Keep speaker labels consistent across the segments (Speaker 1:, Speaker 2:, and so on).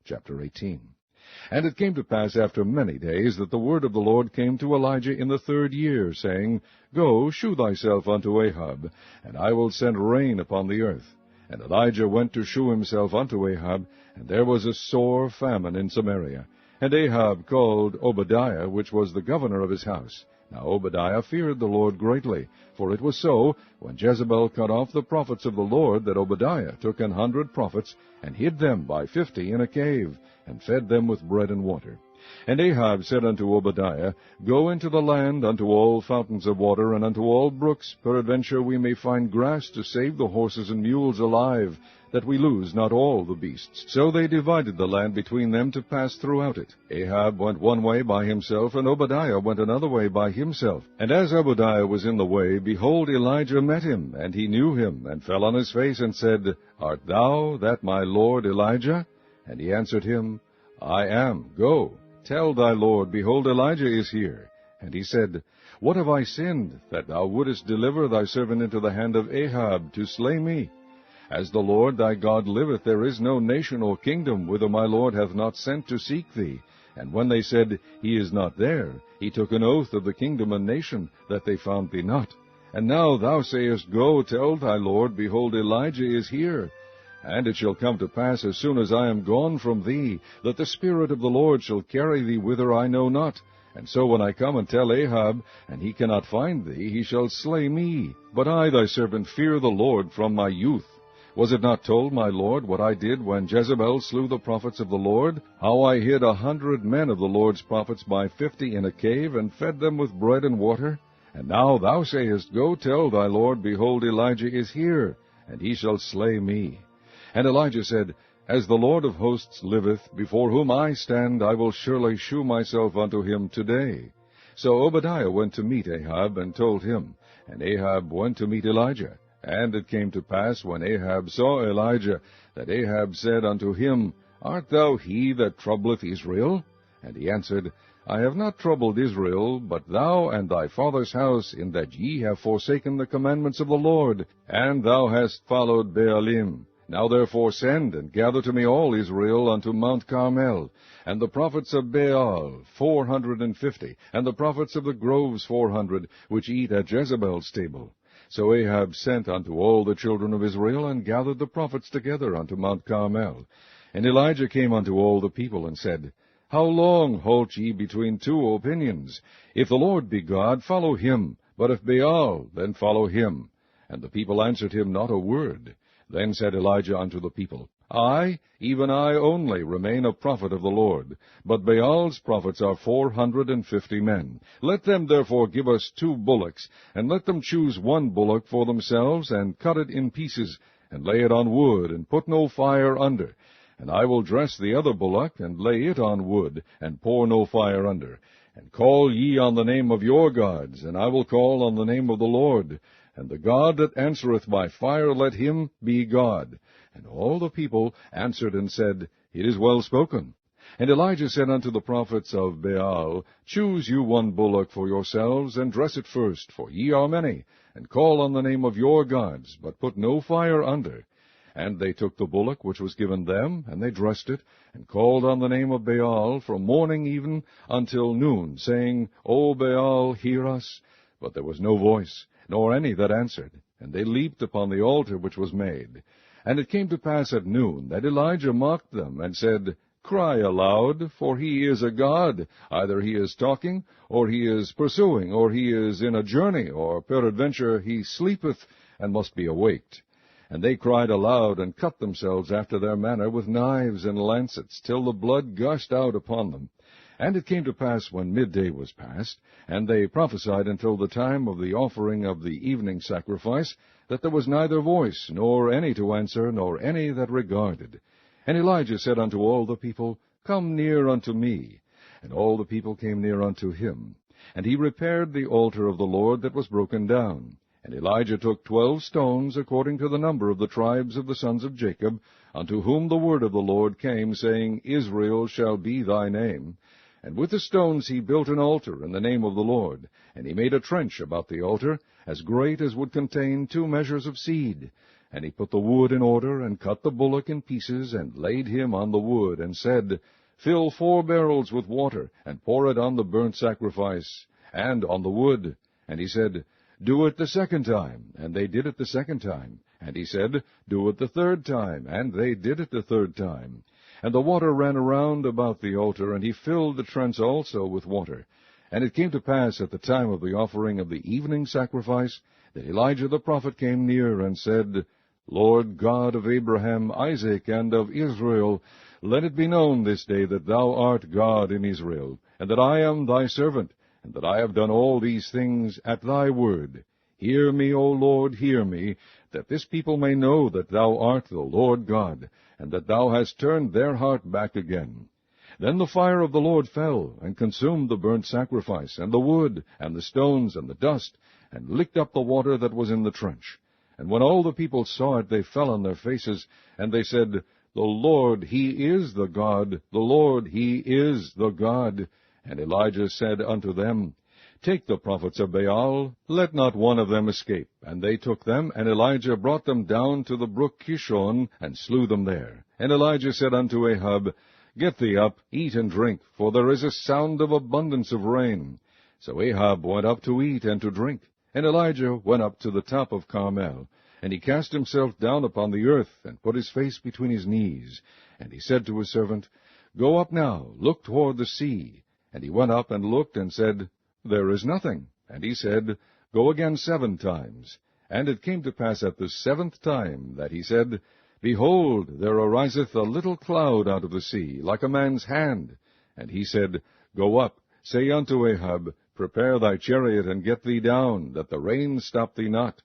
Speaker 1: Chapter 18. And it came to pass after many days that the word of the Lord came to Elijah in the 3rd year, saying, Go, shew thyself unto Ahab, and I will send rain upon the earth. And Elijah went to shew himself unto Ahab, and there was a sore famine in Samaria. And Ahab called Obadiah, which was the governor of his house. Now Obadiah feared the Lord greatly, for it was so, when Jezebel cut off the prophets of the Lord, that Obadiah took 100 prophets, and hid them by 50 in a cave, and fed them with bread and water. And Ahab said unto Obadiah, Go into the land unto all fountains of water, and unto all brooks, peradventure we may find grass to save the horses and mules alive, that we lose not all the beasts. So they divided the land between them to pass throughout it. Ahab went one way by himself, and Obadiah went another way by himself. And as Obadiah was in the way, behold, Elijah met him, and he knew him, and fell on his face, and said, Art thou that my lord Elijah? And he answered him, I am. Go, tell thy lord, behold, Elijah is here. And he said, What have I sinned, that thou wouldest deliver thy servant into the hand of Ahab, to slay me? As the Lord thy God liveth, there is no nation or kingdom whither my Lord hath not sent to seek thee. And when they said, He is not there, he took an oath of the kingdom and nation, that they found thee not. And now thou sayest, Go, tell thy Lord, behold, Elijah is here. And it shall come to pass, as soon as I am gone from thee, that the Spirit of the Lord shall carry thee whither I know not. And so when I come and tell Ahab, and he cannot find thee, he shall slay me. But I thy servant fear the Lord from my youth. Was it not told, my Lord, what I did when Jezebel slew the prophets of the Lord? How I hid 100 men of the Lord's prophets by 50 in a cave, and fed them with bread and water? And now thou sayest, Go tell thy Lord, behold, Elijah is here, and he shall slay me. And Elijah said, As the Lord of hosts liveth, before whom I stand, I will surely shew myself unto him today. So Obadiah went to meet Ahab, and told him. And Ahab went to meet Elijah. And it came to pass, when Ahab saw Elijah, that Ahab said unto him, Art thou he that troubleth Israel? And he answered, I have not troubled Israel, but thou and thy father's house, in that ye have forsaken the commandments of the Lord, and thou hast followed Baalim. Now therefore send, and gather to me all Israel unto Mount Carmel, and the prophets of Baal 450, and the prophets of the groves 400, which eat at Jezebel's table. So Ahab sent unto all the children of Israel, and gathered the prophets together unto Mount Carmel. And Elijah came unto all the people, and said, How long halt ye between 2 opinions? If the Lord be God, follow him, but if Baal, then follow him. And the people answered him not a word. Then said Elijah unto the people, I, even I only, remain a prophet of the Lord, but Baal's prophets are 450 men. Let them therefore give us 2 bullocks, and let them choose 1 bullock for themselves, and cut it in pieces, and lay it on wood, and put no fire under. And I will dress the other bullock, and lay it on wood, and pour no fire under. And call ye on the name of your gods, and I will call on the name of the Lord. And the God that answereth by fire, let him be God. And all the people answered and said, It is well spoken. And Elijah said unto the prophets of Baal, Choose you 1 bullock for yourselves, and dress it first, for ye are many, and call on the name of your gods, but put no fire under. And they took the bullock which was given them, and they dressed it, and called on the name of Baal from morning even until noon, saying, O Baal, hear us. But there was no voice, nor any that answered. And they leaped upon the altar which was made. And it came to pass at noon that Elijah mocked them, and said, Cry aloud, for he is a god. Either he is talking, or he is pursuing, or he is in a journey, or peradventure he sleepeth, and must be awaked. And they cried aloud, and cut themselves after their manner with knives and lancets, till the blood gushed out upon them. And it came to pass, when midday was past, and they prophesied until the time of the offering of the evening sacrifice, that there was neither voice, nor any to answer, nor any that regarded. And Elijah said unto all the people, Come near unto me. And all the people came near unto him. And he repaired the altar of the Lord that was broken down. And Elijah took 12 stones, according to the number of the tribes of the sons of Jacob, unto whom the word of the Lord came, saying, Israel shall be thy name. And with the stones he built an altar in the name of the Lord. And he made a trench about the altar, as great as would contain 2 measures of seed. And he put the wood in order, and cut the bullock in pieces, and laid him on the wood, and said, Fill 4 barrels with water, and pour it on the burnt sacrifice, and on the wood. And he said, Do it the 2nd time. And they did it the 2nd time. And he said, Do it the 3rd time. And they did it the 3rd time. And the water ran around about the altar, and he filled the trench also with water. And it came to pass at the time of the offering of the evening sacrifice, that Elijah the prophet came near, and said, Lord God of Abraham, Isaac, and of Israel, let it be known this day that thou art God in Israel, and that I am thy servant, and that I have done all these things at thy word. Hear me, O Lord, hear me, that this people may know that thou art the Lord God, and that thou hast turned their heart back again. Then the fire of the Lord fell, and consumed the burnt sacrifice, and the wood, and the stones, and the dust, and licked up the water that was in the trench. And when all the people saw it, they fell on their faces, and they said, The Lord, he is the God, the Lord, he is the God. And Elijah said unto them, Take the prophets of Baal, let not one of them escape. And they took them, and Elijah brought them down to the brook Kishon, and slew them there. And Elijah said unto Ahab, Get thee up, eat and drink, for there is a sound of abundance of rain. So Ahab went up to eat and to drink. And Elijah went up to the top of Carmel, and he cast himself down upon the earth, and put his face between his knees. And he said to his servant, Go up now, look toward the sea. And he went up and looked, and said, There is nothing. And he said, Go again 7 times. And it came to pass at the 7th time that he said, Behold, there ariseth a little cloud out of the sea, like a man's hand. And he said, Go up, say unto Ahab, Prepare thy chariot, and get thee down, that the rain stop thee not.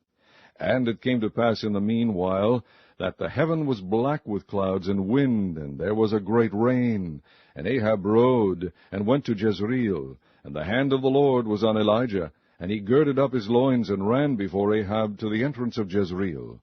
Speaker 1: And it came to pass in the meanwhile, that the heaven was black with clouds and wind, and there was a great rain. And Ahab rode, and went to Jezreel. And the hand of the Lord was on Elijah, and he girded up his loins, and ran before Ahab to the entrance of Jezreel.